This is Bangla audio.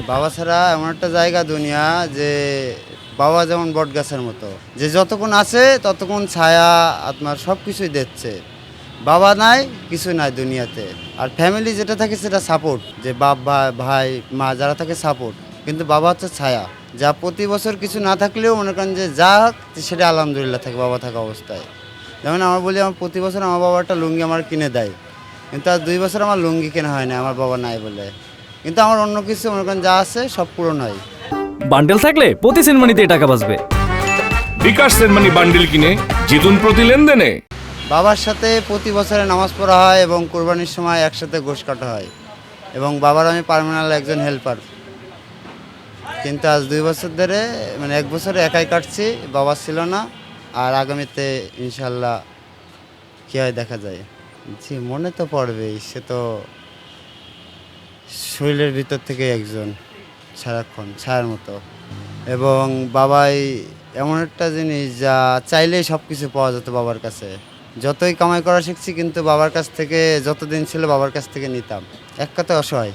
বাবা ছাড়া এমন একটা জায়গা দুনিয়া যে বাবা যেমন বটগাছের মতো, যে যতক্ষণ আছে ততক্ষণ ছায়া আপনার সব কিছুই দিচ্ছে। বাবা নাই, কিছু নাই দুনিয়াতে। আর ফ্যামিলি যেটা থাকে সেটা সাপোর্ট, যে বাপ ভাই মা যারা থাকে সাপোর্ট। কিন্তু বাবা হচ্ছে ছায়া, যা প্রতি বছর কিছু না থাকলেও মনে করেন যে যা হোক সেটা আলহামদুলিল্লাহ থাকে বাবা থাকা অবস্থায়। যেমন আমার বলি, আমার প্রতি বছর আমার বাবা একটা লুঙ্গি আমার কিনে দেয়, কিন্তু আর 2 বছর আমার লুঙ্গি কেনা হয় না আমার বাবা নাই বলে। কিন্তু আমার অন্য কিছু মনে করেন যা আছে সব পূরণ হয়। বান্ডেল থাকলে প্রতি সেনমানিতে টাকা বাঁচবে। বিকাশ সেনমানি বান্ডিল কিনে জিতুন প্রতি লেনদেনে। বাবার সাথে প্রতি বছরে নামাজ পড়া হয় এবং কোরবানির সময় একসাথে গোশ কাটা হয়, এবং বাবার আমি পার্মানেন্ট একজন হেল্পার। কিন্তু আজ 2 বছর ধরে মানে 1 বছরে একাই কাটছি, বাবা ছিল না। আর আগামীতে ইনশাল্লাহ কী হয় দেখা যায়। জি, মনে তো পড়বেই, সে তো শরীরের ভিতর থেকে একজন সারাক্ষণ ছায়ার মতো। এবং বাবাই এমন একটা জিনিস যা চাইলেই সব কিছু পাওয়া যেত বাবার কাছে। যতই কামাই করা শিখছি কিন্তু বাবার কাছ থেকে যতদিন ছিল বাবার কাছ থেকে নিতাম, এক কথায় অসহায়।